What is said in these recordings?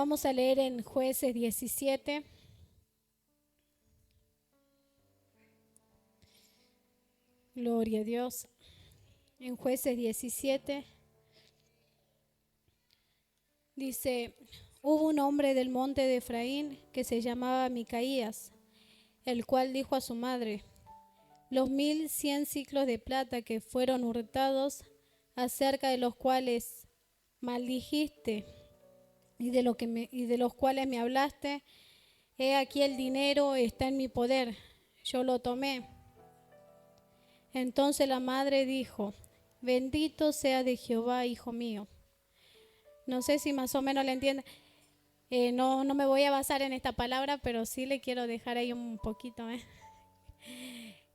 Vamos a leer en Jueces 17. Gloria a Dios. En Jueces 17 dice: hubo un hombre del monte de Efraín que se llamaba Micaías, el cual dijo a su madre: los 1100 siclos de plata que fueron hurtados, acerca de los cuales maldijiste y de los cuales me hablaste, he aquí el dinero está en mi poder, yo lo tomé. Entonces la madre dijo: bendito sea de Jehová, hijo mío. No sé si más o menos le entiende. No me voy a basar en esta palabra, pero sí le quiero dejar ahí un poquito.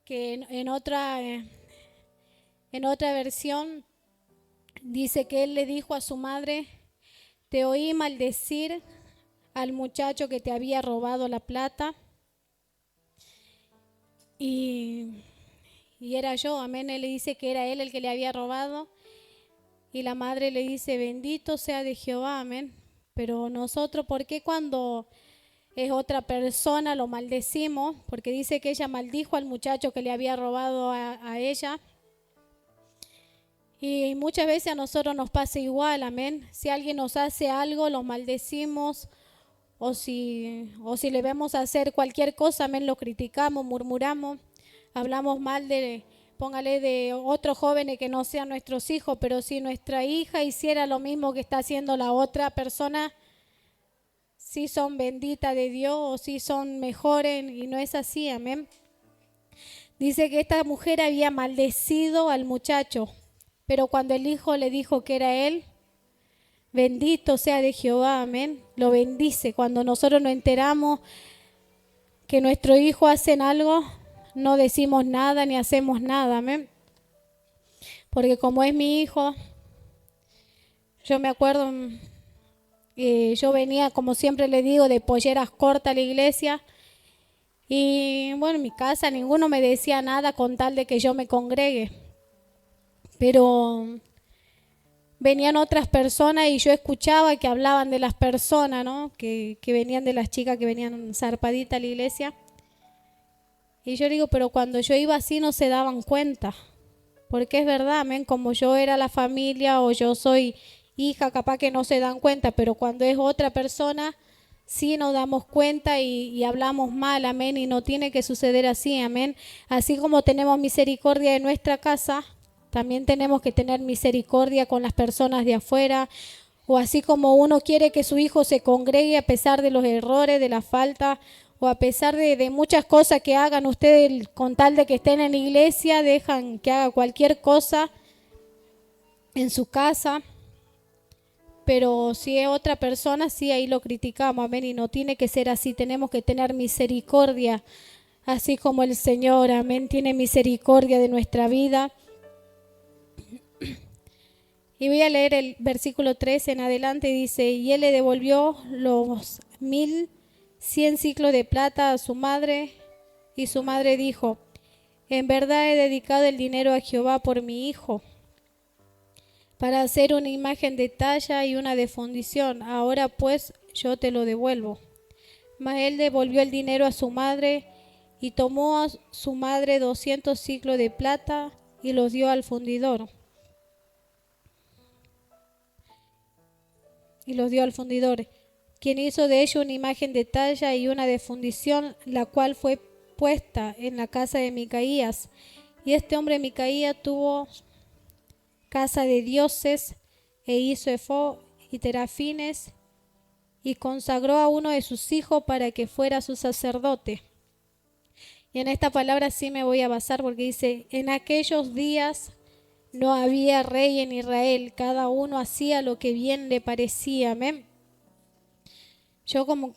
Que en otra versión dice que él le dijo a su madre: te oí maldecir al muchacho que te había robado la plata y era yo, amén. Él le dice que era él el que le había robado y la madre le dice: bendito sea de Jehová, amén. Pero nosotros, ¿por qué cuando es otra persona lo maldecimos? Porque dice que ella maldijo al muchacho que le había robado a ella. Y muchas veces a nosotros nos pasa igual, amén. Si alguien nos hace algo, lo maldecimos, o si le vemos hacer cualquier cosa, amén, lo criticamos, murmuramos, hablamos mal póngale de otros jóvenes que no sean nuestros hijos, pero si nuestra hija hiciera lo mismo que está haciendo la otra persona, si son benditas de Dios o si son mejores, y no es así, amén. Dice que esta mujer había maldecido al muchacho, pero cuando el hijo le dijo que era él, bendito sea de Jehová, amén, lo bendice. Cuando nosotros nos enteramos que nuestro hijo hacen algo, no decimos nada ni hacemos nada, amén. Porque como es mi hijo, yo me acuerdo, yo venía, como siempre le digo, de polleras cortas a la iglesia. Y bueno, en mi casa ninguno me decía nada con tal de que yo me congregue. Pero venían otras personas y yo escuchaba que hablaban de las personas, ¿no? Que venían, de las chicas que venían zarpaditas a la iglesia. Y yo digo, pero cuando yo iba así no se daban cuenta. Porque es verdad, amén, como yo era la familia o yo soy hija, capaz que no se dan cuenta, pero cuando es otra persona, sí nos damos cuenta y hablamos mal, amén, y no tiene que suceder así, amén. Así como tenemos misericordia de nuestra casa, también tenemos que tener misericordia con las personas de afuera, o así como uno quiere que su hijo se congregue a pesar de los errores, de la falta, o a pesar de muchas cosas que hagan ustedes, con tal de que estén en la iglesia, dejan que haga cualquier cosa en su casa. Pero si es otra persona, sí, ahí lo criticamos, amén, y no tiene que ser así. Tenemos que tener misericordia, así como el Señor, amén, tiene misericordia de nuestra vida. Y voy a leer el versículo 13 en adelante, dice: y él le devolvió los 1100 siclos de plata a su madre, y su madre dijo: en verdad he dedicado el dinero a Jehová por mi hijo, para hacer una imagen de talla y una de fundición. Ahora pues yo te lo devuelvo. Mas él devolvió el dinero a su madre, y tomó a su madre 200 siclos de plata y los dio al fundidor. Quien hizo de ello una imagen de talla y una de fundición, la cual fue puesta en la casa de Micaías. Y este hombre Micaías tuvo casa de dioses, e hizo efod y terafines, y consagró a uno de sus hijos para que fuera su sacerdote. Y en esta palabra sí me voy a basar, porque dice: en aquellos días no había rey en Israel, cada uno hacía lo que bien le parecía, amén. Yo como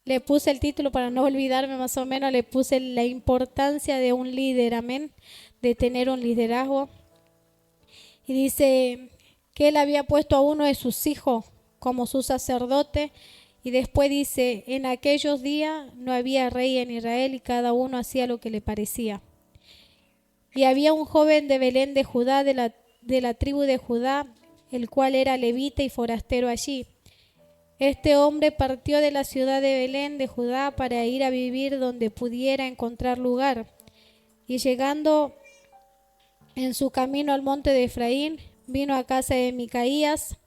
le puse el título para no olvidarme, más o menos le puse la importancia de un líder, amén, de tener un liderazgo. Y dice que él había puesto a uno de sus hijos como su sacerdote. Y después dice: en aquellos días no había rey en Israel y cada uno hacía lo que le parecía. Y había un joven de Belén de Judá, de la tribu de Judá, el cual era levita y forastero allí. Este hombre partió de la ciudad de Belén de Judá para ir a vivir donde pudiera encontrar lugar. Y llegando en su camino al monte de Efraín, vino a casa de Micaías,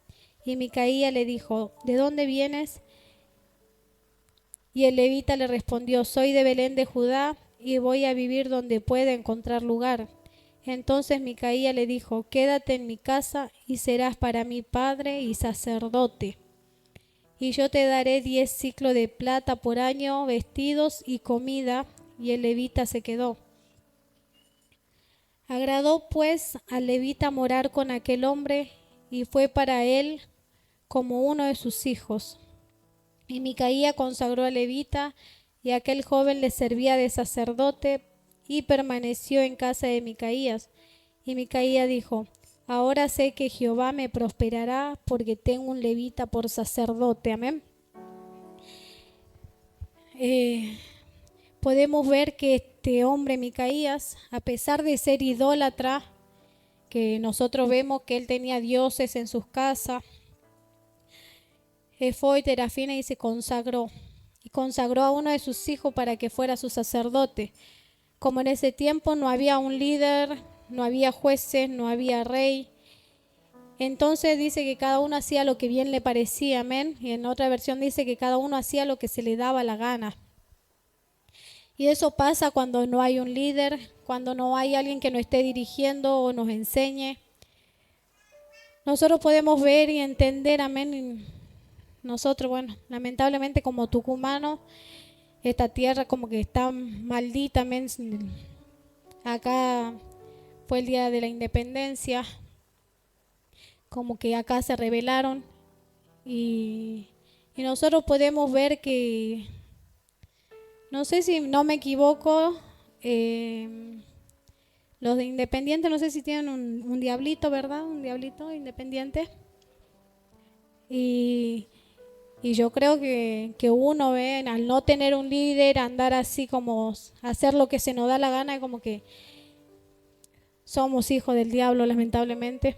y Micaías le dijo: ¿De dónde vienes? Y el levita le respondió: soy de Belén de Judá, y voy a vivir donde pueda encontrar lugar. Entonces Micaías le dijo: quédate en mi casa, y serás para mí padre y sacerdote. Y yo te daré 10 siclos de plata por año, vestidos y comida. Y el levita se quedó. Agradó pues al levita morar con aquel hombre, y fue para él como uno de sus hijos. Y Micaías consagró al levita, y aquel joven le servía de sacerdote, y permaneció en casa de Micaías. Y Micaías dijo: ahora sé que Jehová me prosperará, porque tengo un levita por sacerdote. Amén. Podemos ver que este hombre Micaías, a pesar de ser idólatra, que nosotros vemos que él tenía dioses en sus casas, fue Terafina y se consagró. Y consagró a uno de sus hijos para que fuera su sacerdote. Como en ese tiempo no había un líder, no había jueces, no había rey, entonces dice que cada uno hacía lo que bien le parecía, amén. Y en otra versión dice que cada uno hacía lo que se le daba la gana. Y eso pasa cuando no hay un líder, cuando no hay alguien que nos esté dirigiendo o nos enseñe. Nosotros podemos ver y entender, amén. Y nosotros, bueno, lamentablemente como tucumanos, esta tierra como que está maldita, amén. Acá fue el día de la independencia, como que acá se rebelaron y nosotros podemos ver que, no sé si no me equivoco, los de Independiente, no sé si tienen un diablito, ¿verdad? Un diablito independiente. Y yo creo que uno ve, al no tener un líder, andar así como hacer lo que se nos da la gana, como que somos hijos del diablo, lamentablemente.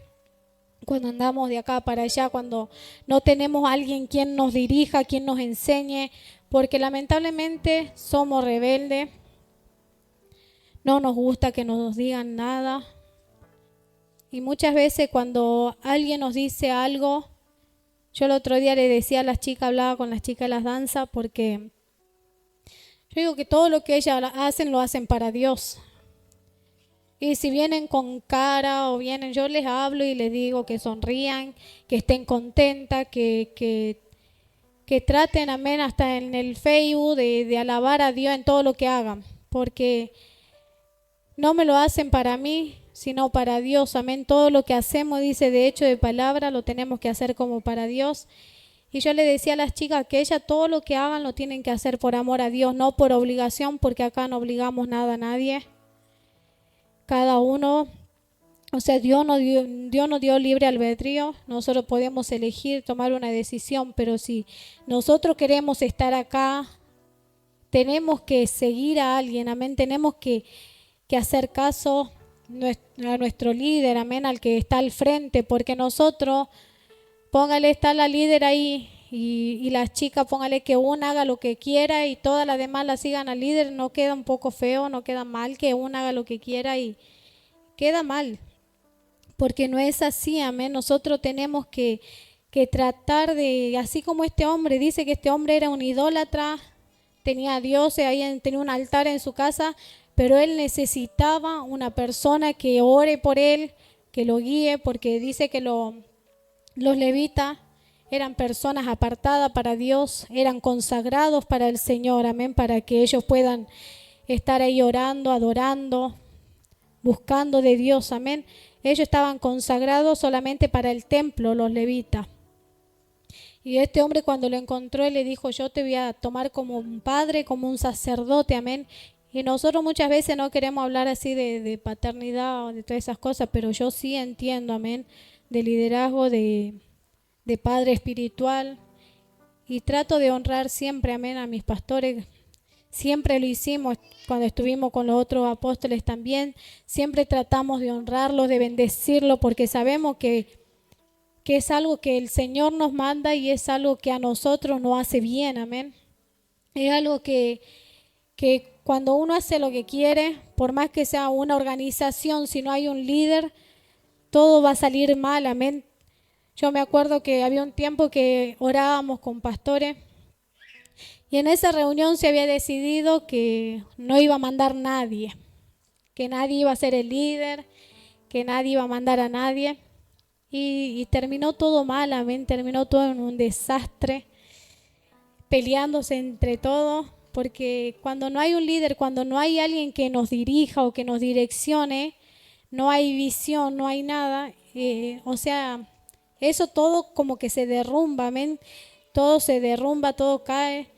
Cuando andamos de acá para allá, cuando no tenemos a alguien quien nos dirija, quien nos enseñe, porque lamentablemente somos rebeldes, no nos gusta que nos digan nada. Y muchas veces cuando alguien nos dice algo, yo el otro día le decía a las chicas, hablaba con las chicas de las danzas, porque yo digo que todo lo que ellas hacen, lo hacen para Dios. Y si vienen con cara o vienen, yo les hablo y les digo que sonrían, que estén contentas, que traten, amén, hasta en el Facebook de alabar a Dios en todo lo que hagan. Porque no me lo hacen para mí, sino para Dios, amén. Todo lo que hacemos, dice, de hecho, de palabra, lo tenemos que hacer como para Dios. Y yo le decía a las chicas que ellas todo lo que hagan lo tienen que hacer por amor a Dios, no por obligación, porque acá no obligamos nada a nadie. Cada uno, o sea, Dios nos dio libre albedrío, nosotros podemos elegir, tomar una decisión, pero si nosotros queremos estar acá, tenemos que seguir a alguien, amén, tenemos que hacer caso a nuestro líder, amén, al que está al frente, porque nosotros, póngale, está la líder ahí y las chicas, póngale que una haga lo que quiera y todas las demás la sigan al líder, no queda un poco feo, no queda mal que una haga lo que quiera y queda mal, porque no es así, amén. Nosotros tenemos que tratar de, así como este hombre, dice que este hombre era un idólatra, tenía dioses, tenía un altar en su casa, pero él necesitaba una persona que ore por él, que lo guíe, porque dice que los levitas eran personas apartadas para Dios, eran consagrados para el Señor, amén, para que ellos puedan estar ahí orando, adorando, buscando de Dios, amén. Ellos estaban consagrados solamente para el templo, los levitas. Y este hombre cuando lo encontró, él le dijo: yo te voy a tomar como un padre, como un sacerdote, amén. Y nosotros muchas veces no queremos hablar así de paternidad o de todas esas cosas, pero yo sí entiendo, amén, de liderazgo, de padre espiritual. Y trato de honrar siempre, amén, a mis pastores. Siempre lo hicimos cuando estuvimos con los otros apóstoles también. Siempre tratamos de honrarlos, de bendecirlos, porque sabemos que que es algo que el Señor nos manda y es algo que a nosotros nos hace bien, amén. Es algo que cuando uno hace lo que quiere, por más que sea una organización, si no hay un líder, todo va a salir mal, amén. Yo me acuerdo que había un tiempo que orábamos con pastores y en esa reunión se había decidido que no iba a mandar nadie, que nadie iba a ser el líder, que nadie iba a mandar a nadie. Y terminó todo mal, amén, terminó todo en un desastre, peleándose entre todos, porque cuando no hay un líder, cuando no hay alguien que nos dirija o que nos direccione, no hay visión, no hay nada, o sea, eso todo como que se derrumba, amén, todo se derrumba, todo cae.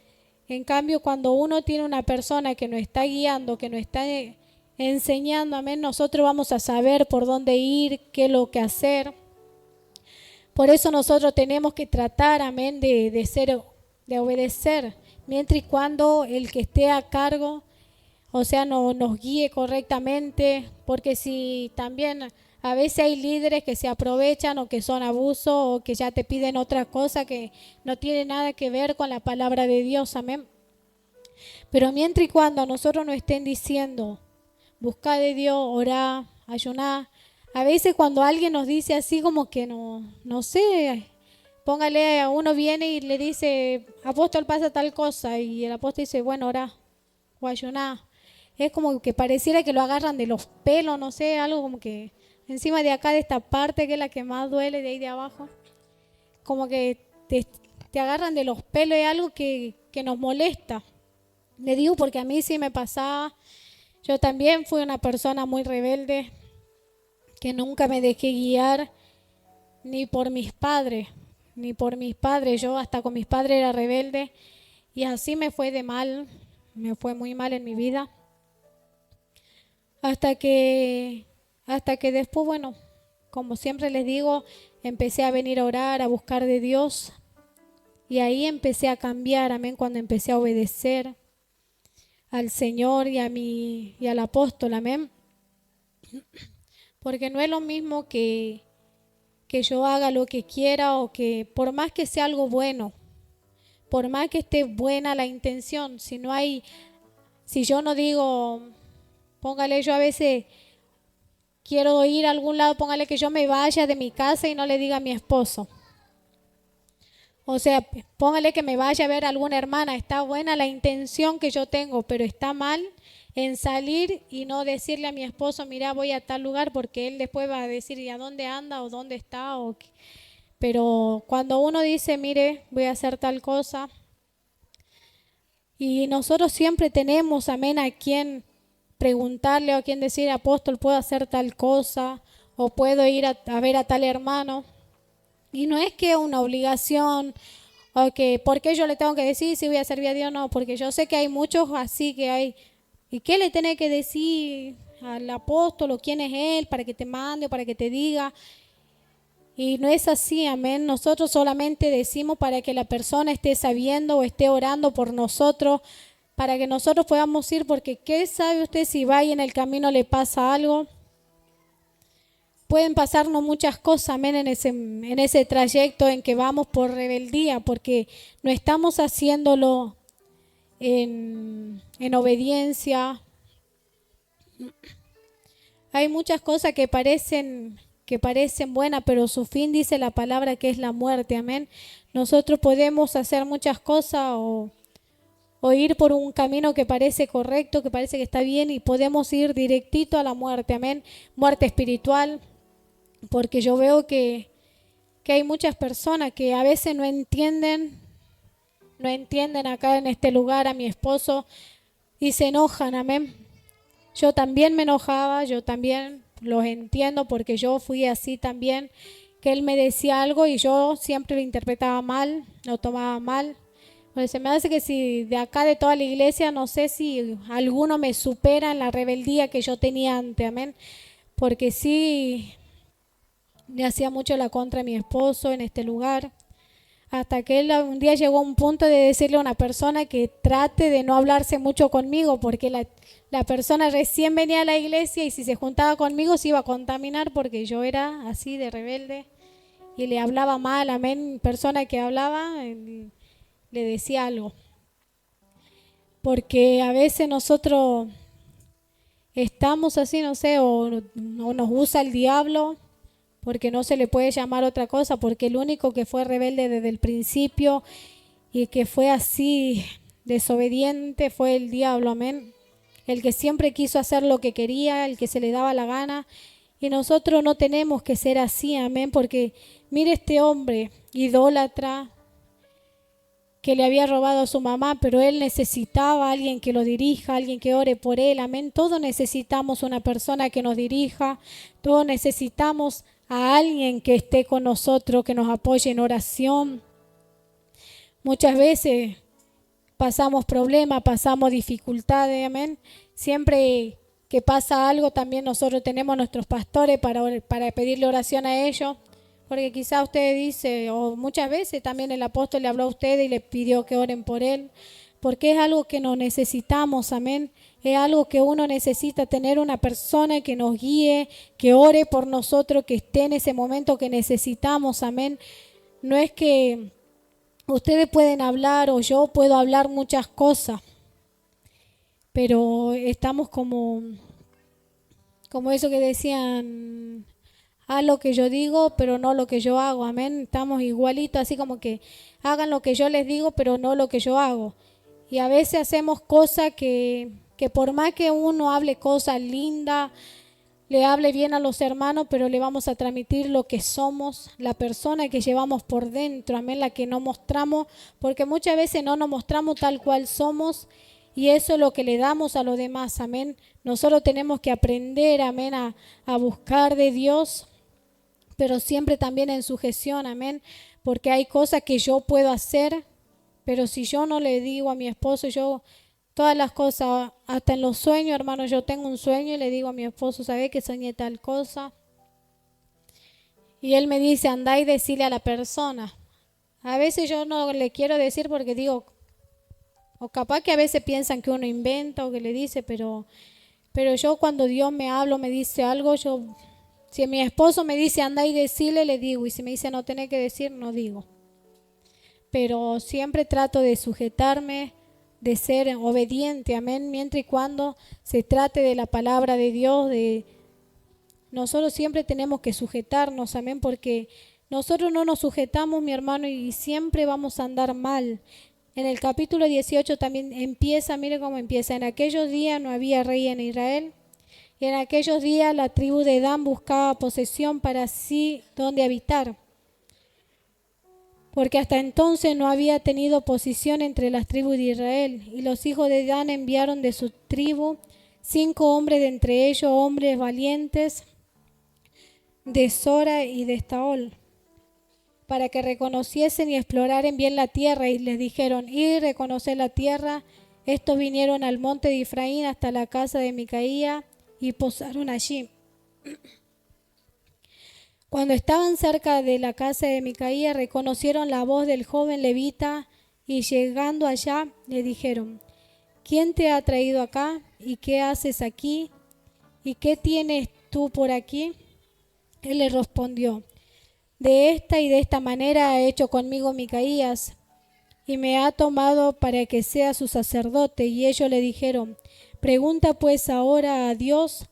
En cambio, cuando uno tiene una persona que nos está guiando, que nos está enseñando, amén, nosotros vamos a saber por dónde ir, qué es lo que hacer. Por eso nosotros tenemos que tratar, amén, de obedecer, mientras y cuando el que esté a cargo, o sea, nos guíe correctamente, porque si también a veces hay líderes que se aprovechan o que son abusos o que ya te piden otra cosa que no tiene nada que ver con la palabra de Dios, amén. Pero mientras y cuando a nosotros nos estén diciendo, busca de Dios, orá, ayuná. A veces cuando alguien nos dice así como que no sé, póngale, a uno viene y le dice, apóstol pasa tal cosa, y el apóstol dice, bueno, orá o ayuná. Es como que pareciera que lo agarran de los pelos, no sé, algo como que encima de acá, de esta parte que es la que más duele, de ahí de abajo, como que te agarran de los pelos, es algo que nos molesta. Le digo porque a mí sí me pasaba. Yo también fui una persona muy rebelde, que nunca me dejé guiar ni por mis padres, ni por mis padres. Yo hasta con mis padres era rebelde y así me fue de mal, me fue muy mal en mi vida. Hasta que después, bueno, como siempre les digo, empecé a venir a orar, a buscar de Dios y ahí empecé a cambiar, amén, cuando empecé a obedecer al Señor y al apóstol, amén. Porque no es lo mismo que yo haga lo que quiera o que por más que sea algo bueno, por más que esté buena la intención, si yo no digo, póngale, yo a veces quiero ir a algún lado, póngale que yo me vaya de mi casa y no le diga a mi esposo. O sea, póngale que me vaya a ver a alguna hermana, está buena la intención que yo tengo, pero está mal en salir y no decirle a mi esposo, mira, voy a tal lugar, porque él después va a decir, ¿y a dónde anda o dónde está? Pero cuando uno dice, mire, voy a hacer tal cosa, y nosotros siempre tenemos, amén, a quien preguntarle o a quien decir, apóstol, ¿puedo hacer tal cosa? O puedo ir a ver a tal hermano. Y no es que una obligación o que, ¿por qué yo le tengo que decir si voy a servir a Dios? No, porque yo sé que hay muchos así que hay. ¿Y qué le tenés que decir al apóstol o quién es él para que te mande o para que te diga? Y no es así, amén. Nosotros solamente decimos para que la persona esté sabiendo o esté orando por nosotros, para que nosotros podamos ir, porque ¿qué sabe usted si va y en el camino le pasa algo? Pueden pasarnos muchas cosas, amén, en ese trayecto en que vamos por rebeldía, porque no estamos haciéndolo en obediencia. Hay muchas cosas que parecen buenas, pero su fin dice la palabra que es la muerte, amén. Nosotros podemos hacer muchas cosas o ir por un camino que parece correcto, que parece que está bien, y podemos ir directito a la muerte, amén. Muerte espiritual, porque yo veo que hay muchas personas que a veces no entienden acá en este lugar a mi esposo y se enojan, amén. Yo también me enojaba, yo también los entiendo porque yo fui así también, que él me decía algo y yo siempre lo interpretaba mal, lo tomaba mal. Pues se me hace que si de acá de toda la iglesia, no sé si alguno me supera en la rebeldía que yo tenía antes, amén. Porque sí, le hacía mucho la contra a mi esposo en este lugar. Hasta que él un día llegó a un punto de decirle a una persona que trate de no hablarse mucho conmigo, porque la persona recién venía a la iglesia y si se juntaba conmigo se iba a contaminar porque yo era así de rebelde y le hablaba mal, amén, persona que hablaba, le decía algo. Porque a veces nosotros estamos así, no sé, o nos usa el diablo, porque no se le puede llamar otra cosa, porque el único que fue rebelde desde el principio y que fue así desobediente fue el diablo, amén. El que siempre quiso hacer lo que quería, el que se le daba la gana. Y nosotros no tenemos que ser así, amén, porque mire este hombre idólatra que le había robado a su mamá, pero él necesitaba a alguien que lo dirija, alguien que ore por él, amén. Todos necesitamos una persona que nos dirija, todos necesitamos a alguien que esté con nosotros, que nos apoye en oración. Muchas veces pasamos problemas, pasamos dificultades, amén. Siempre que pasa algo, también nosotros tenemos nuestros pastores para pedirle oración a ellos. Porque quizá usted dice, o muchas veces también el apóstol le habló a usted y le pidió que oren por él, porque es algo que nos necesitamos, amén. Es algo que uno necesita, tener una persona que nos guíe, que ore por nosotros, que esté en ese momento que necesitamos, amén. No es que ustedes pueden hablar o yo puedo hablar muchas cosas, pero estamos como eso que decían, haz lo que yo digo, pero no lo que yo hago, amén. Estamos igualitos, así como que hagan lo que yo les digo, pero no lo que yo hago. Y a veces hacemos cosas que por más que uno hable cosas lindas, le hable bien a los hermanos, pero le vamos a transmitir lo que somos, la persona que llevamos por dentro, amén, la que no mostramos, porque muchas veces no nos mostramos tal cual somos y eso es lo que le damos a los demás, amén. Nosotros tenemos que aprender, amén, a buscar de Dios, pero siempre también en sujeción, amén, porque hay cosas que yo puedo hacer, pero si yo no le digo a mi esposo, yo todas las cosas, hasta en los sueños, hermano, yo tengo un sueño y le digo a mi esposo, ¿sabe que soñé tal cosa? Y él me dice, andá y decile a la persona. A veces yo no le quiero decir porque digo, o capaz que a veces piensan que uno inventa o que le dice, pero yo cuando Dios me habla, me dice algo, si mi esposo me dice andá y decile, le digo, y si me dice no tenés que decir, no digo. Pero siempre trato de sujetarme, de ser obediente, amén, mientras y cuando se trate de la palabra de Dios, nosotros siempre tenemos que sujetarnos, amén, porque nosotros no nos sujetamos, mi hermano, y siempre vamos a andar mal. En el capítulo 18 también empieza, mire cómo empieza, en aquellos días no había rey en Israel, y en aquellos días la tribu de Dan buscaba posesión para sí donde habitar, porque hasta entonces no había tenido posición entre las tribus de Israel. Y los hijos de Dan enviaron de su tribu 5 hombres, de entre ellos hombres valientes de Sora y de Estaol, para que reconociesen y exploraran bien la tierra. Y les dijeron, id y reconocer la tierra. Estos vinieron al monte de Efraín hasta la casa de Micaía y posaron allí. Cuando estaban cerca de la casa de Micaía, reconocieron la voz del joven levita y llegando allá le dijeron, ¿quién te ha traído acá? ¿Y qué haces aquí? ¿Y qué tienes tú por aquí? Él le respondió, de esta y de esta manera ha hecho conmigo Micaías y me ha tomado para que sea su sacerdote. Y ellos le dijeron, pregunta pues ahora a Dios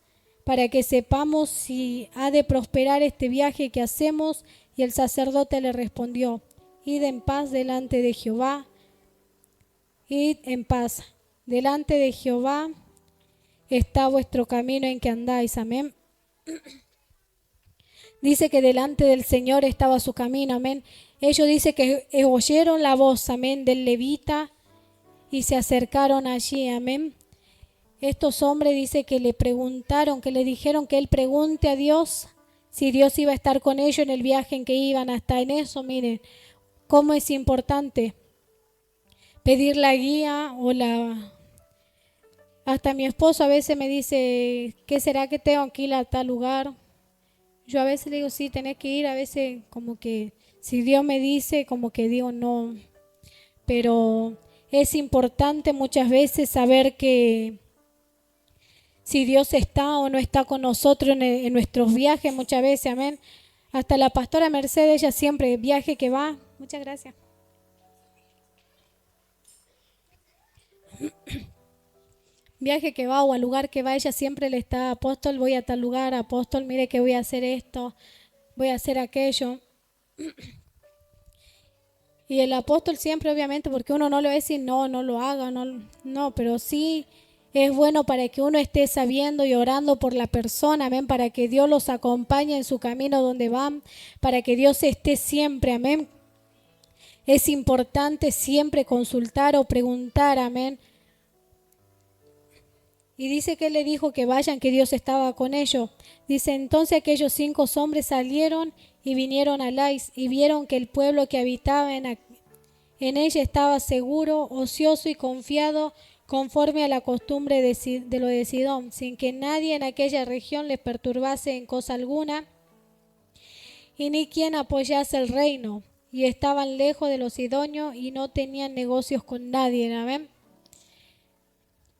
para que sepamos si ha de prosperar este viaje que hacemos. Y el sacerdote le respondió, id en paz delante de Jehová, id en paz delante de Jehová está vuestro camino en que andáis, amén. Dice que delante del Señor estaba su camino, amén. Ellos dicen que oyeron la voz, amén, del levita y se acercaron allí, amén. Estos hombres dice que le preguntaron, que le dijeron que él pregunte a Dios si Dios iba a estar con ellos en el viaje en que iban. Hasta en eso, miren, cómo es importante pedir la guía o la... Hasta mi esposo a veces me dice, ¿qué será que tengo que ir a tal lugar? Yo a veces le digo, sí, tenés que ir, a veces como que si Dios me dice, como que digo no. Pero es importante muchas veces saber que si Dios está o no está con nosotros en nuestros viajes muchas veces, amén. Hasta la pastora Mercedes, ella siempre, viaje que va. Muchas gracias. Viaje que va o al lugar que va, ella siempre le está, apóstol, voy a tal lugar, apóstol, mire que voy a hacer esto, voy a hacer aquello. Y el apóstol siempre, obviamente, porque uno no le va a decir, no, no lo haga, no, pero sí es bueno para que uno esté sabiendo y orando por la persona, amén, para que Dios los acompañe en su camino donde van, para que Dios esté siempre, amén. Es importante siempre consultar o preguntar, amén. Y dice que él le dijo que vayan, que Dios estaba con ellos. Dice, entonces aquellos 5 hombres salieron y vinieron a Lais y vieron que el pueblo que habitaba en ella estaba seguro, ocioso y confiado, conforme a la costumbre de lo de Sidón, sin que nadie en aquella región les perturbase en cosa alguna, y ni quien apoyase el reino. Y estaban lejos de los sidonios y no tenían negocios con nadie. Amén.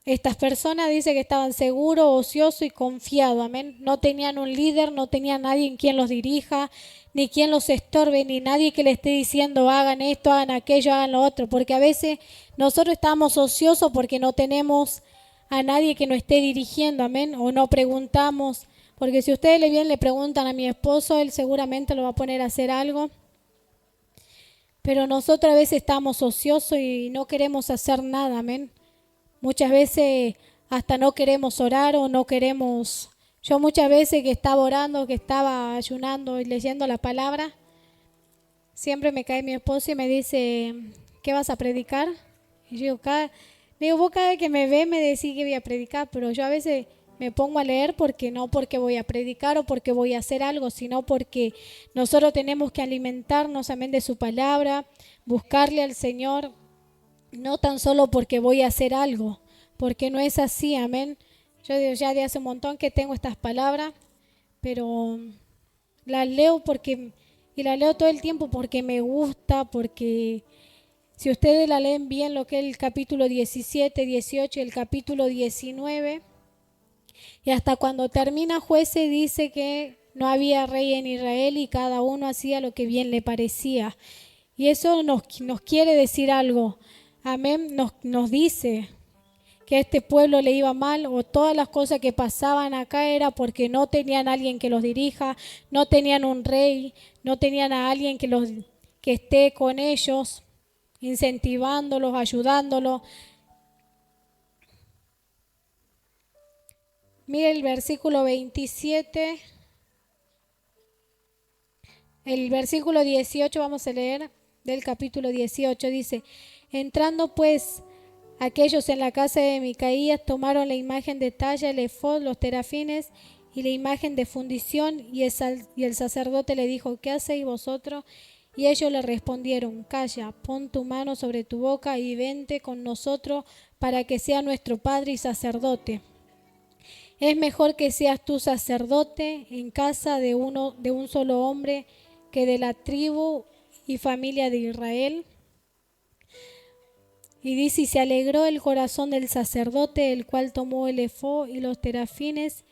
Estas personas dice que estaban seguros, ociosos y confiados, amén. No tenían un líder, no tenían nadie en quien los dirija, ni quien los estorbe, ni nadie que le esté diciendo hagan esto, hagan aquello, hagan lo otro, porque a veces nosotros estamos ociosos porque no tenemos a nadie que nos esté dirigiendo, amén, o no preguntamos, porque si ustedes le preguntan a mi esposo, él seguramente lo va a poner a hacer algo, pero nosotros a veces estamos ociosos y no queremos hacer nada, amén. Muchas veces hasta no queremos orar o no queremos. Yo muchas veces que estaba orando, que estaba ayunando y leyendo la palabra, siempre me cae mi esposo y me dice, ¿qué vas a predicar? Y yo vos cada vez que me ve me decís que voy a predicar, pero yo a veces me pongo a leer porque no porque voy a predicar o porque voy a hacer algo, sino porque nosotros tenemos que alimentarnos, amén, de su palabra, buscarle al Señor. No tan solo porque voy a hacer algo, porque no es así, amén. Yo ya de hace un montón que tengo estas palabras, pero las leo y las leo todo el tiempo porque me gusta, porque si ustedes la leen bien lo que es el capítulo 17, 18 y el capítulo 19, y hasta cuando termina Jueces dice que no había rey en Israel y cada uno hacía lo que bien le parecía. Y eso nos quiere decir algo. Amén, nos dice que a este pueblo le iba mal o todas las cosas que pasaban acá era porque no tenían a alguien que los dirija, no tenían un rey, no tenían a alguien que esté con ellos, incentivándolos, ayudándolos. Mire el versículo 27, el versículo 18 vamos a leer del capítulo 18, dice, entrando pues aquellos en la casa de Micaías tomaron la imagen de talla, el efod, los terafines y la imagen de fundición, y el sacerdote le dijo, ¿qué hacéis vosotros? Y ellos le respondieron, calla, pon tu mano sobre tu boca y vente con nosotros para que sea nuestro padre y sacerdote. Es mejor que seas tú sacerdote en casa de un solo hombre que de la tribu y familia de Israel. Y dice, y se alegró el corazón del sacerdote, el cual tomó el efod y los terafines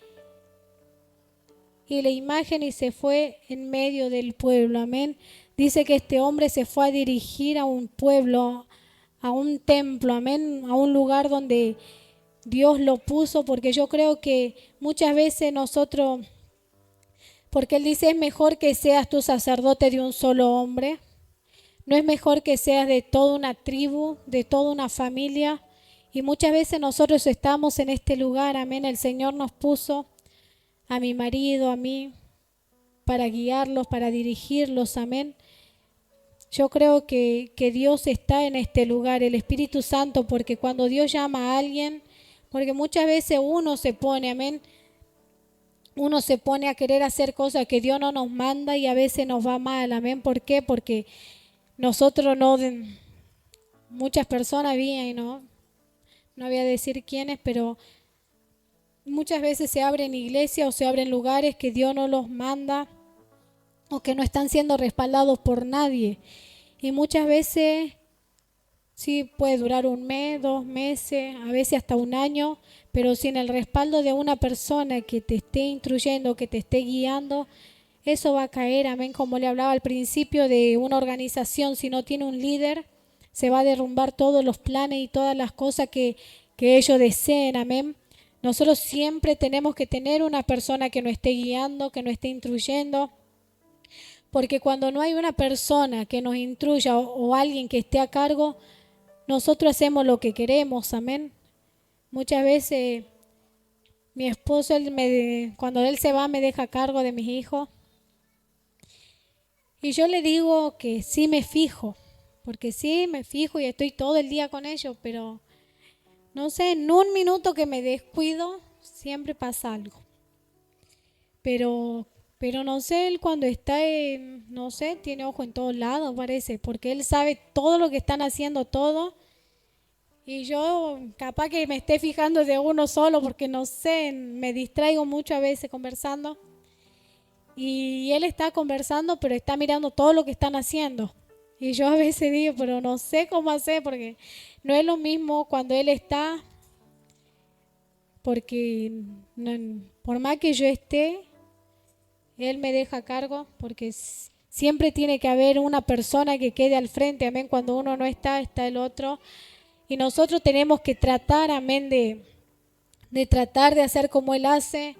y la imagen y se fue en medio del pueblo. Amén. Dice que este hombre se fue a dirigir a un pueblo, a un templo, amén, a un lugar donde Dios lo puso, porque yo creo que muchas veces nosotros, porque Él dice, es mejor que seas tú sacerdote de un solo hombre. No es mejor que seas de toda una tribu, de toda una familia. Y muchas veces nosotros estamos en este lugar, amén. El Señor nos puso a mi marido, a mí, para guiarlos, para dirigirlos, amén. Yo creo que Dios está en este lugar, el Espíritu Santo, porque cuando Dios llama a alguien, porque muchas veces uno se pone, amén, uno se pone a querer hacer cosas que Dios no nos manda y a veces nos va mal, amén. ¿Por qué? Porque nosotros no, muchas personas había y no voy a decir quiénes, pero muchas veces se abren iglesias o se abren lugares que Dios no los manda o que no están siendo respaldados por nadie. Y muchas veces sí puede durar un mes, 2 meses, a veces hasta un año, pero sin el respaldo de una persona que te esté instruyendo, que te esté guiando, eso va a caer, amén, como le hablaba al principio de una organización, si no tiene un líder, se va a derrumbar todos los planes y todas las cosas que ellos deseen, amén. Nosotros siempre tenemos que tener una persona que nos esté guiando, que nos esté instruyendo, porque cuando no hay una persona que nos instruya o alguien que esté a cargo, nosotros hacemos lo que queremos, amén. Muchas veces mi esposo, cuando él se va, me deja a cargo de mis hijos. Y yo le digo que sí me fijo, porque sí me fijo y estoy todo el día con ellos, pero no sé, en un minuto que me descuido, siempre pasa algo. Pero no sé, él cuando está, no sé, tiene ojo en todos lados, parece, porque él sabe todo lo que están haciendo todo. Y yo capaz que me esté fijando de uno solo, porque no sé, me distraigo mucho a veces conversando. Y él está conversando, pero está mirando todo lo que están haciendo. Y yo a veces digo, pero no sé cómo hacer, porque no es lo mismo cuando él está, porque por más que yo esté, él me deja a cargo, porque siempre tiene que haber una persona que quede al frente, amén. Cuando uno no está, está el otro. Y nosotros tenemos que tratar, amén, de tratar de hacer como él hace,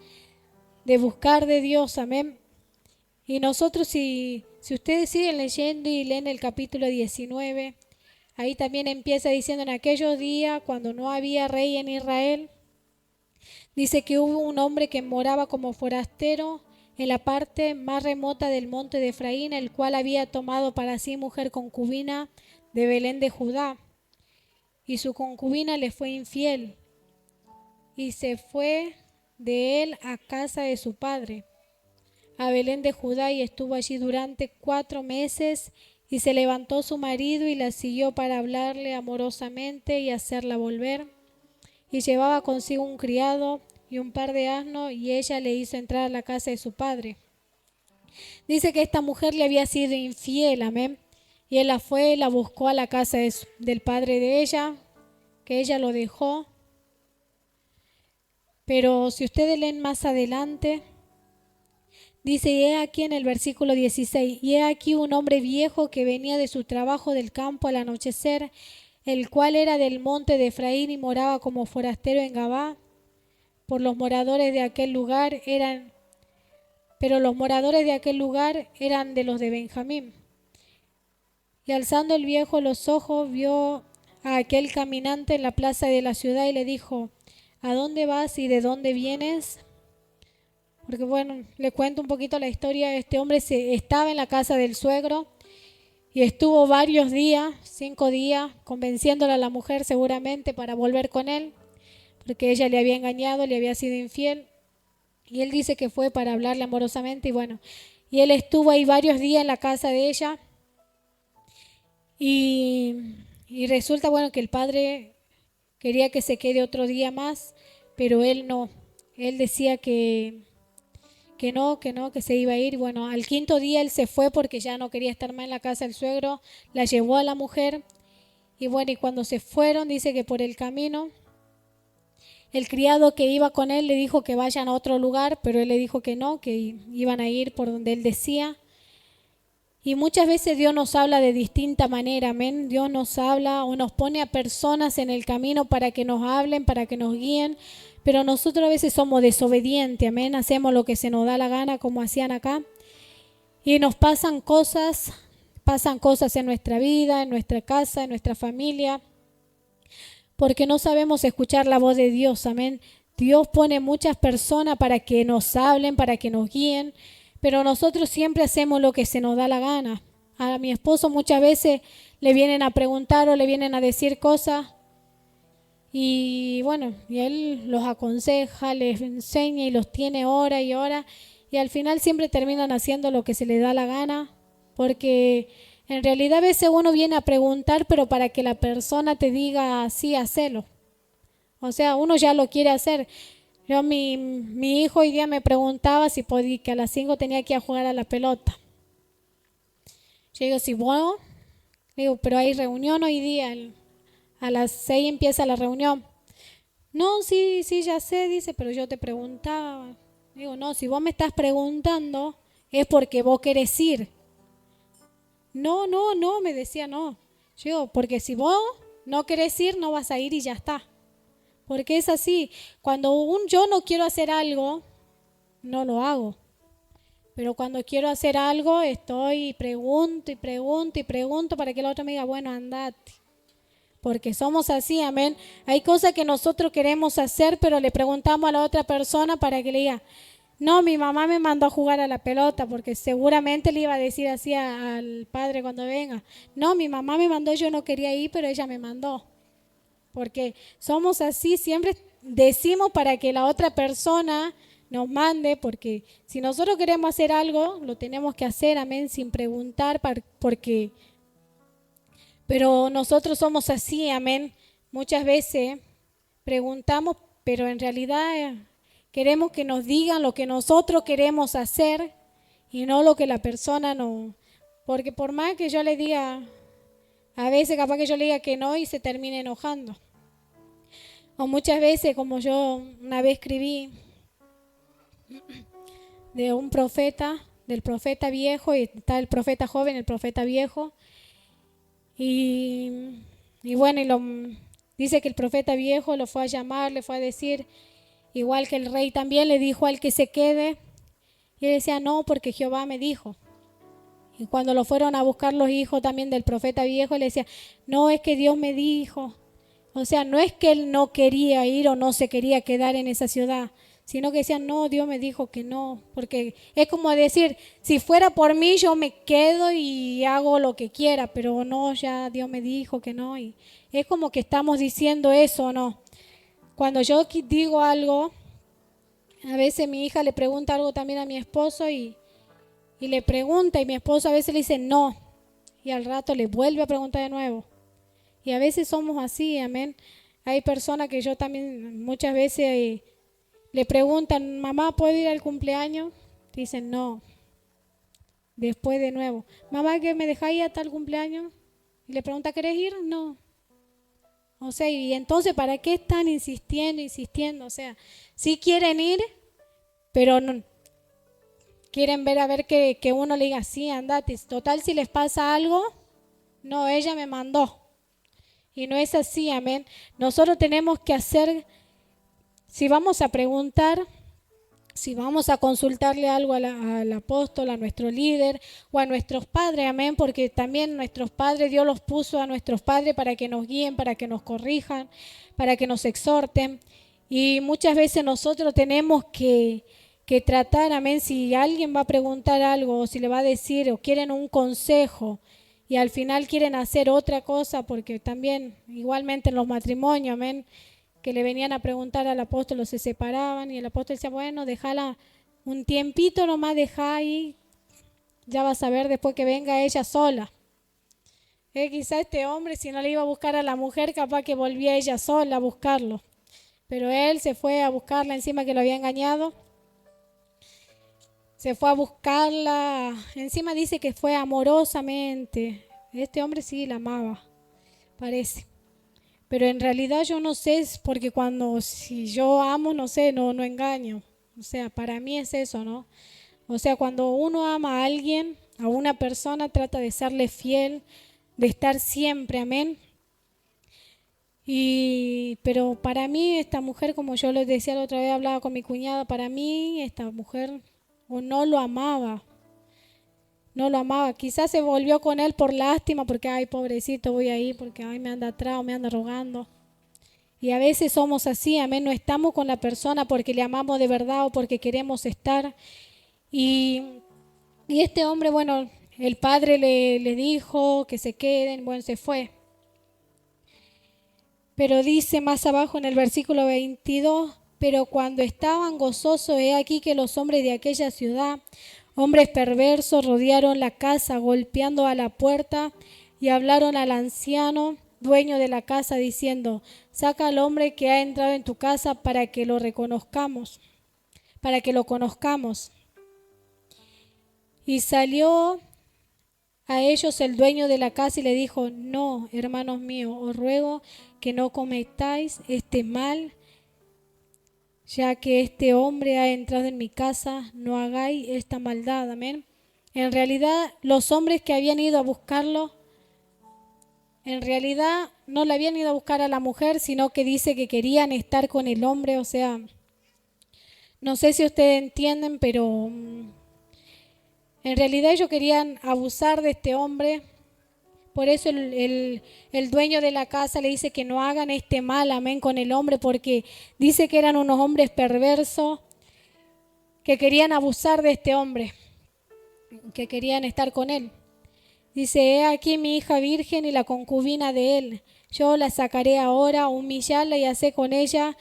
de buscar de Dios, amén. Y nosotros, si ustedes siguen leyendo y leen el capítulo 19, ahí también empieza diciendo: en aquellos días, cuando no había rey en Israel, dice que hubo un hombre que moraba como forastero en la parte más remota del monte de Efraín, el cual había tomado para sí mujer concubina de Belén de Judá. Y su concubina le fue infiel, y se fue de él a casa de su padre, a Belén de Judá, y estuvo allí durante 4 meses. Y se levantó su marido y la siguió para hablarle amorosamente y hacerla volver. Y llevaba consigo un criado y un par de asnos, y ella le hizo entrar a la casa de su padre. Dice que esta mujer le había sido infiel, amén. Y él la fue, la buscó a la casa del padre de ella, que ella lo dejó. Pero si ustedes leen más adelante, dice: y he aquí en el versículo 16, y he aquí un hombre viejo que venía de su trabajo del campo al anochecer, el cual era del monte de Efraín y moraba como forastero en Gabá. Pero los moradores de aquel lugar eran de los de Benjamín. Y alzando el viejo los ojos, vio a aquel caminante en la plaza de la ciudad y le dijo: ¿a dónde vas y de dónde vienes? Porque bueno, le cuento un poquito la historia. Este hombre estaba en la casa del suegro y estuvo varios días, 5 días, convenciéndole a la mujer seguramente para volver con él, porque ella le había engañado, le había sido infiel. Y él dice que fue para hablarle amorosamente, y bueno, y él estuvo ahí varios días en la casa de ella. Y resulta, bueno, que el padre quería que se quede otro día más, pero él no. Él decía que no, que se iba a ir. Bueno, al 5.º día él se fue porque ya no quería estar más en la casa del suegro. La llevó a la mujer. Y bueno, y cuando se fueron, dice que por el camino, el criado que iba con él le dijo que vayan a otro lugar, pero él le dijo que no, que iban a ir por donde él decía. Y muchas veces Dios nos habla de distinta manera, amén. Dios nos habla o nos pone a personas en el camino para que nos hablen, para que nos guíen, pero nosotros a veces somos desobedientes, amén. Hacemos lo que se nos da la gana, como hacían acá, y nos pasan cosas en nuestra vida, en nuestra casa, en nuestra familia, porque no sabemos escuchar la voz de Dios, amén. Dios pone muchas personas para que nos hablen, para que nos guíen, pero nosotros siempre hacemos lo que se nos da la gana. A mi esposo muchas veces le vienen a preguntar o le vienen a decir cosas, y bueno, y él los aconseja, les enseña y los tiene hora y hora, y al final siempre terminan haciendo lo que se les da la gana, porque en realidad a veces uno viene a preguntar, pero para que la persona te diga sí, hacelo. O sea, uno ya lo quiere hacer. Yo, mi hijo hoy día me preguntaba si podía, que a las 5 tenía que ir a jugar a la pelota. Yo digo, sí, bueno, digo, pero hay reunión hoy día, a las 6 empieza la reunión. No, sí, ya sé, dice, pero yo te preguntaba. Digo, no, si vos me estás preguntando, es porque vos querés ir. No, no, no, me decía, no. Yo, porque si vos no querés ir, no vas a ir y ya está. Porque es así, cuando yo no quiero hacer algo, no lo hago. Pero cuando quiero hacer algo, estoy y pregunto y pregunto y pregunto para que el otro me diga, bueno, andate. Porque somos así, amén. Hay cosas que nosotros queremos hacer, pero le preguntamos a la otra persona para que le diga, no, mi mamá me mandó a jugar a la pelota, porque seguramente le iba a decir así al padre cuando venga. No, mi mamá me mandó, yo no quería ir, pero ella me mandó. Porque somos así, siempre decimos para que la otra persona nos mande, porque si nosotros queremos hacer algo, lo tenemos que hacer, amén, sin preguntar, porque, pero nosotros somos así, amén. Muchas veces preguntamos, pero en realidad queremos que nos digan lo que nosotros queremos hacer y no lo que la persona no. Porque por más que yo le diga, a veces capaz que yo le diga que no y se termine enojando. O muchas veces, como yo una vez escribí de un profeta, del profeta viejo, y está el profeta joven, el profeta viejo, y bueno, dice que el profeta viejo lo fue a llamar, le fue a decir, igual que el rey también le dijo al que se quede, y él decía, no, porque Jehová me dijo. Y cuando lo fueron a buscar los hijos también del profeta viejo, le decía, no, es que Dios me dijo. O sea, no es que él no quería ir o no se quería quedar en esa ciudad, sino que decían, no, Dios me dijo que no, porque es como decir, si fuera por mí yo me quedo y hago lo que quiera, pero no, ya Dios me dijo que no, y es como que estamos diciendo eso, ¿no? Cuando yo digo algo, a veces mi hija le pregunta algo también a mi esposo y le pregunta y mi esposo a veces le dice no, y al rato le vuelve a preguntar de nuevo. Y a veces somos así, amén. Hay personas que yo también muchas veces le preguntan, mamá, ¿puedo ir al cumpleaños? Dicen, no. Después de nuevo, mamá, ¿que me dejáis a tal cumpleaños? Y le pregunta, ¿querés ir? No. O sea, y entonces, ¿para qué están insistiendo, insistiendo? O sea, sí quieren ir, pero no, quieren ver a ver que uno le diga, sí, andate. Total, si les pasa algo, no, ella me mandó. Y no es así, amén. Nosotros tenemos que hacer, si vamos a preguntar, si vamos a consultarle algo al apóstol, a nuestro líder o a nuestros padres, amén, porque también nuestros padres, Dios los puso a nuestros padres para que nos guíen, para que nos corrijan, para que nos exhorten. Y muchas veces nosotros tenemos que tratar, amén, si alguien va a preguntar algo o si le va a decir o quieren un consejo y al final quieren hacer otra cosa, porque también igualmente en los matrimonios, amén, que le venían a preguntar al apóstol o se separaban y el apóstol decía, bueno, déjala un tiempito nomás, deja ahí, ya vas a ver después que venga ella sola. Quizá este hombre, si no le iba a buscar a la mujer, capaz que volvía ella sola a buscarlo. Pero él se fue a buscarla encima que lo había engañado. Se fue a buscarla, encima dice que fue amorosamente. Este hombre sí la amaba, parece. Pero en realidad yo no sé, porque si yo amo, no sé, no engaño. O sea, para mí es eso, ¿no? O sea, cuando uno ama a alguien, a una persona, trata de serle fiel, de estar siempre, amén. Pero para mí esta mujer, como yo les decía la otra vez, hablaba con mi cuñada, para mí esta mujer o no lo amaba. No lo amaba, quizás se volvió con él por lástima, porque ay, pobrecito, voy ahí, porque ay, me anda atrás o me anda rogando. Y a veces somos así, amén, no estamos con la persona porque le amamos de verdad o porque queremos estar. Y este hombre, bueno, el padre le dijo que se queden, bueno, se fue. Pero dice más abajo en el versículo 22, pero cuando estaban gozosos, he aquí que los hombres de aquella ciudad, hombres perversos, rodearon la casa golpeando a la puerta y hablaron al anciano, dueño de la casa, diciendo, saca al hombre que ha entrado en tu casa para que lo reconozcamos, para que lo conozcamos. Y salió a ellos el dueño de la casa y le dijo, no, hermanos míos, os ruego que no cometáis este mal ya que este hombre ha entrado en mi casa, no hagáis esta maldad, amén. En realidad, los hombres que habían ido a buscarlo, en realidad no le habían ido a buscar a la mujer, sino que dice que querían estar con el hombre, o sea, no sé si ustedes entienden, pero en realidad ellos querían abusar de este hombre. Por eso el dueño de la casa le dice que no hagan este mal, amén, con el hombre, porque dice que eran unos hombres perversos que querían abusar de este hombre, que querían estar con él. Dice, he aquí mi hija virgen y la concubina de él. Yo la sacaré ahora, humillarla y hacé con ella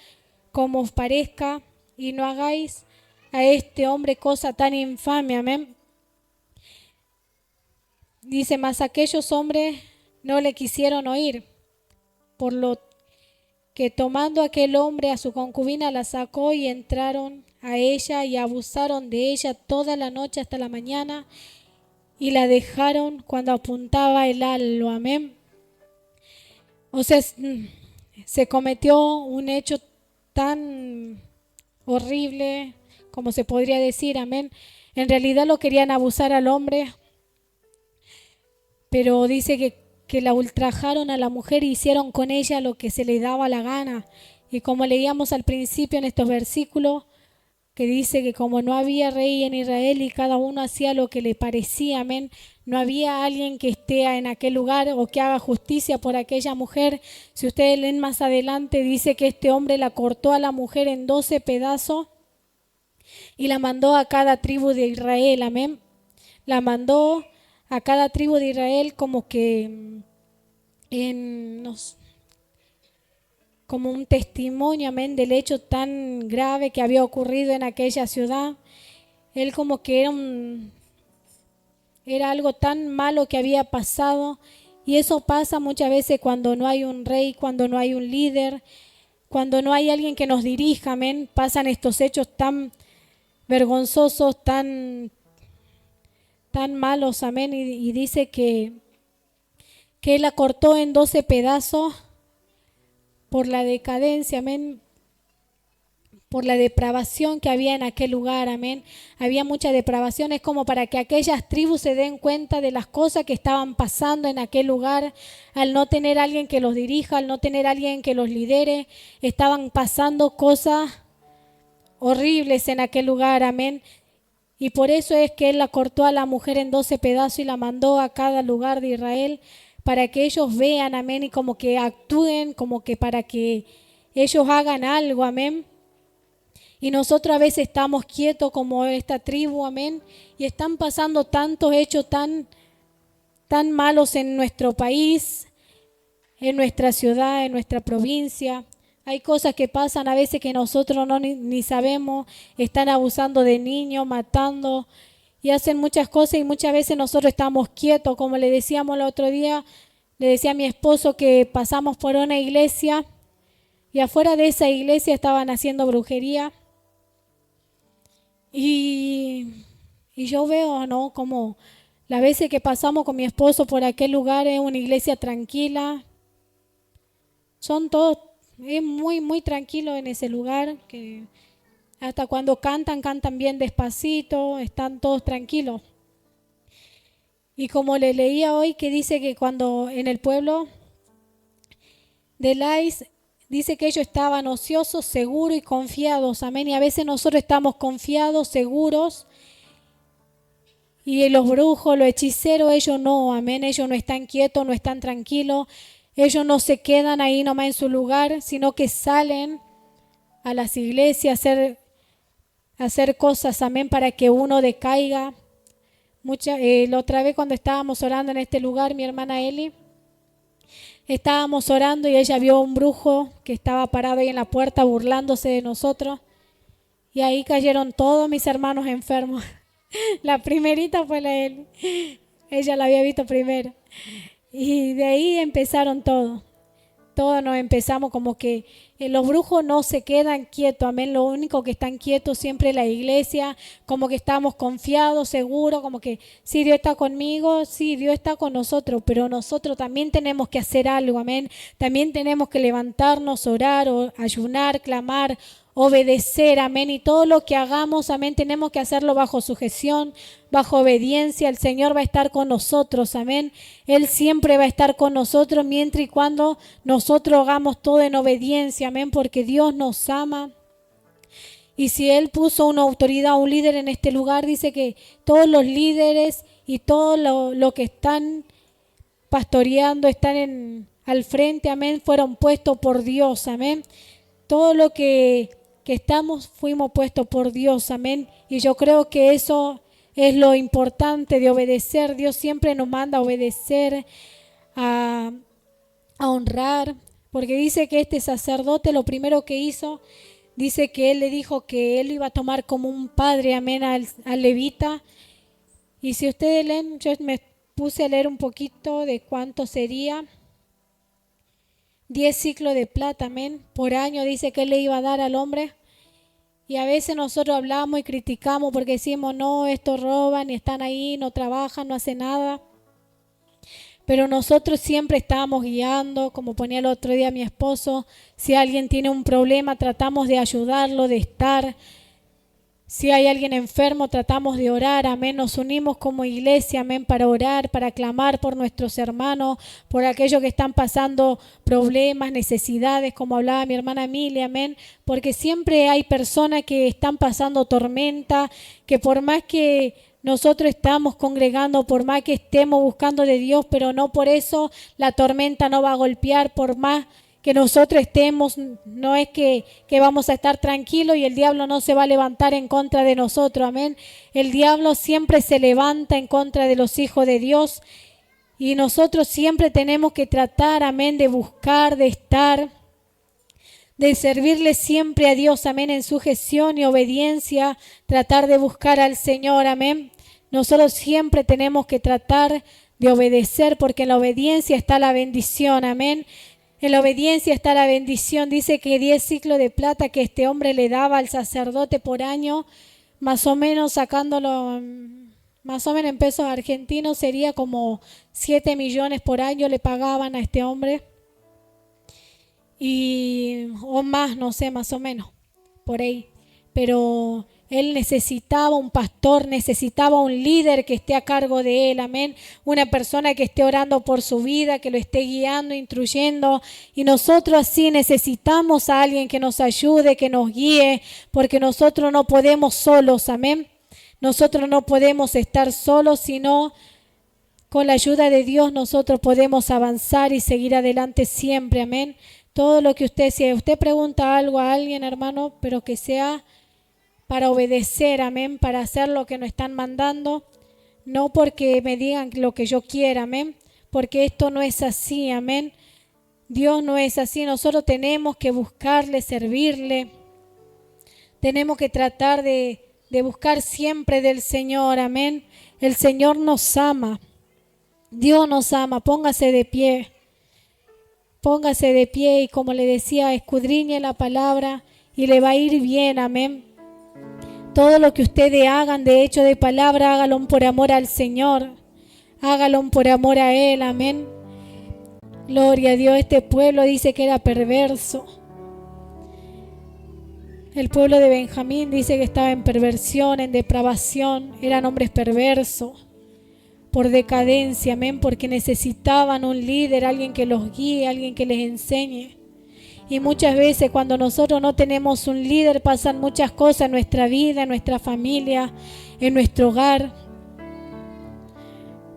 como os parezca, y no hagáis a este hombre cosa tan infame, amén. Dice, mas aquellos hombres no le quisieron oír, por lo que tomando aquel hombre a su concubina la sacó y entraron a ella y abusaron de ella toda la noche hasta la mañana y la dejaron cuando apuntaba el alba, amén. O sea, se cometió un hecho tan horrible, como se podría decir, amén. En realidad lo querían abusar al hombre, pero dice que la ultrajaron a la mujer y hicieron con ella lo que se le daba la gana. Y como leíamos al principio en estos versículos, que dice que como no había rey en Israel y cada uno hacía lo que le parecía, amén, no había alguien que esté en aquel lugar o que haga justicia por aquella mujer. Si ustedes leen más adelante, dice que este hombre la cortó a la mujer en 12 pedazos y la mandó a cada tribu de Israel, amén. La mandó a cada tribu de Israel como que como un testimonio, amén, del hecho tan grave que había ocurrido en aquella ciudad. Él como que era algo tan malo que había pasado, y eso pasa muchas veces cuando no hay un rey, cuando no hay un líder, cuando no hay alguien que nos dirija, amén. Pasan estos hechos tan vergonzosos, tan malos, amén. Y dice que él la cortó en 12 pedazos por la decadencia, amén, por la depravación que había en aquel lugar, amén. Había mucha depravación, es como para que aquellas tribus se den cuenta de las cosas que estaban pasando en aquel lugar. Al no tener alguien que los dirija, al no tener alguien que los lidere, estaban pasando cosas horribles en aquel lugar, amén. Y por eso es que él la cortó a la mujer en 12 pedazos y la mandó a cada lugar de Israel para que ellos vean, amén, y como que actúen, como que para que ellos hagan algo, amén. Y nosotros a veces estamos quietos como esta tribu, amén, y están pasando tantos hechos tan malos en nuestro país, en nuestra ciudad, en nuestra provincia. Hay cosas que pasan a veces que nosotros ni sabemos, están abusando de niños, matando y hacen muchas cosas, y muchas veces nosotros estamos quietos, como le decíamos el otro día, le decía a mi esposo que pasamos por una iglesia y afuera de esa iglesia estaban haciendo brujería, y yo veo, ¿no?, como las veces que pasamos con mi esposo por aquel lugar, es una iglesia tranquila, son todos, es muy, muy tranquilo en ese lugar, que hasta cuando cantan bien despacito, están todos tranquilos. Y como le leía hoy, que dice que cuando en el pueblo de Lais, dice que ellos estaban ociosos, seguros y confiados, amén. Y a veces nosotros estamos confiados, seguros, y los brujos, los hechiceros, ellos no, amén. Ellos no están quietos, no están tranquilos, ellos no se quedan ahí nomás en su lugar, sino que salen a las iglesias a hacer cosas, amén, para que uno decaiga. La otra vez cuando estábamos orando en este lugar, mi hermana Eli, estábamos orando y ella vio un brujo que estaba parado ahí en la puerta burlándose de nosotros, y ahí cayeron todos mis hermanos enfermos. La primerita fue la Eli, ella la había visto primero, y de ahí empezaron todos nos empezamos como que los brujos no se quedan quietos, amén. Lo único que están quietos siempre es la iglesia, como que estamos confiados, seguros, como que sí, Dios está conmigo, sí, Dios está con nosotros, pero nosotros también tenemos que hacer algo, amén. También tenemos que levantarnos, orar, o ayunar, clamar, obedecer, amén. Y todo lo que hagamos, amén, tenemos que hacerlo bajo sujeción, bajo obediencia. El Señor va a estar con nosotros, amén. Él siempre va a estar con nosotros mientras y cuando nosotros hagamos todo en obediencia, amén, porque Dios nos ama. Y si Él puso una autoridad, un líder en este lugar, dice que todos los líderes y todo lo que están pastoreando, están al frente, amén, fueron puestos por Dios, amén. Todo lo que estamos fuimos puestos por Dios, amén. Y yo creo que eso es lo importante de obedecer. Dios siempre nos manda a obedecer, a honrar, porque dice que este sacerdote lo primero que hizo, dice que él le dijo que él iba a tomar como un padre, amén, al levita. Y si ustedes leen, yo me puse a leer un poquito de cuánto sería. 10 ciclos de plata, amén, por año, dice que él le iba a dar al hombre. Y a veces nosotros hablamos y criticamos porque decimos, no, estos roban y están ahí, no trabajan, no hacen nada. Pero nosotros siempre estamos guiando, como ponía el otro día mi esposo, si alguien tiene un problema, tratamos de ayudarlo, de estar. Si hay alguien enfermo, tratamos de orar, amén. Nos unimos como iglesia, amén, para orar, para clamar por nuestros hermanos, por aquellos que están pasando problemas, necesidades, como hablaba mi hermana Emilia, amén. Porque siempre hay personas que están pasando tormenta, que por más que nosotros estamos congregando, por más que estemos buscando de Dios, pero no por eso la tormenta no va a golpear, por más que nosotros estemos, no es que vamos a estar tranquilos y el diablo no se va a levantar en contra de nosotros, amén. El diablo siempre se levanta en contra de los hijos de Dios y nosotros siempre tenemos que tratar, amén, de buscar, de estar, de servirle siempre a Dios, amén, en sujeción y obediencia, tratar de buscar al Señor, amén. Nosotros siempre tenemos que tratar de obedecer porque en la obediencia está la bendición, amén. En la obediencia está la bendición. Dice que 10 ciclos de plata que este hombre le daba al sacerdote por año, más o menos sacándolo, más o menos en pesos argentinos, sería como 7 millones por año le pagaban a este hombre. O más, no sé, más o menos, por ahí. Pero él necesitaba un pastor, necesitaba un líder que esté a cargo de él, amén. Una persona que esté orando por su vida, que lo esté guiando, instruyendo. Y nosotros así necesitamos a alguien que nos ayude, que nos guíe, porque nosotros no podemos solos, amén. Nosotros no podemos estar solos, sino con la ayuda de Dios nosotros podemos avanzar y seguir adelante siempre, amén. Todo lo que usted, si usted pregunta algo a alguien, hermano, pero que sea para obedecer, amén, para hacer lo que nos están mandando, no porque me digan lo que yo quiera, amén, porque esto no es así, amén. Dios no es así, nosotros tenemos que buscarle, servirle, tenemos que tratar de buscar siempre del Señor, amén. El Señor nos ama, Dios nos ama, póngase de pie y como le decía, escudriñe la palabra y le va a ir bien, amén. Todo lo que ustedes hagan de hecho de palabra, hágalo por amor al Señor. Hágalo por amor a Él, amén. Gloria a Dios, este pueblo dice que era perverso. El pueblo de Benjamín dice que estaba en perversión, en depravación. Eran hombres perversos, por decadencia, amén, porque necesitaban un líder, alguien que los guíe, alguien que les enseñe. Y muchas veces cuando nosotros no tenemos un líder pasan muchas cosas en nuestra vida, en nuestra familia, en nuestro hogar.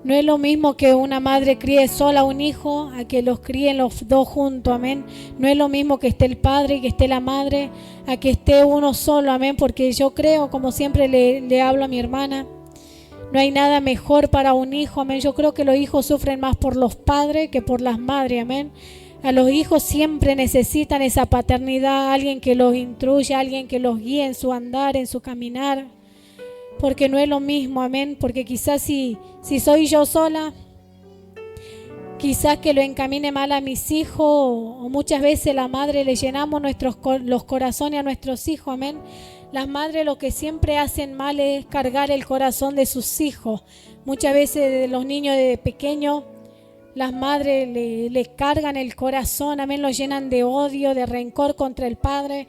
No es lo mismo que una madre críe sola a un hijo a que los críen los dos juntos, amén. No es lo mismo que esté el padre y que esté la madre a que esté uno solo, amén. Porque yo creo, como siempre le hablo a mi hermana, no hay nada mejor para un hijo, amén. Yo creo que los hijos sufren más por los padres que por las madres, amén. A los hijos siempre necesitan esa paternidad, alguien que los instruya, alguien que los guíe en su andar, en su caminar, porque no es lo mismo, amén, porque quizás si soy yo sola, quizás que lo encamine mal a mis hijos, o muchas veces la madre le llenamos los corazones a nuestros hijos, amén. Las madres lo que siempre hacen mal es cargar el corazón de sus hijos. Muchas veces de los niños de pequeños, las madres le cargan el corazón, amén, lo llenan de odio, de rencor contra el padre.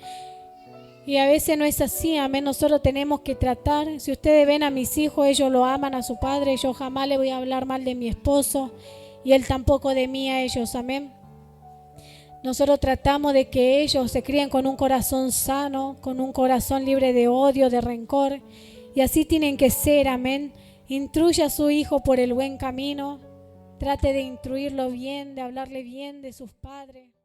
Y a veces no es así, amén. Nosotros tenemos que tratar. Si ustedes ven a mis hijos, ellos lo aman a su padre. Yo jamás le voy a hablar mal de mi esposo y él tampoco de mí a ellos, amén. Nosotros tratamos de que ellos se críen con un corazón sano, con un corazón libre de odio, de rencor. Y así tienen que ser, amén. Instruya a su hijo por el buen camino. Trate de instruirlo bien, de hablarle bien de sus padres.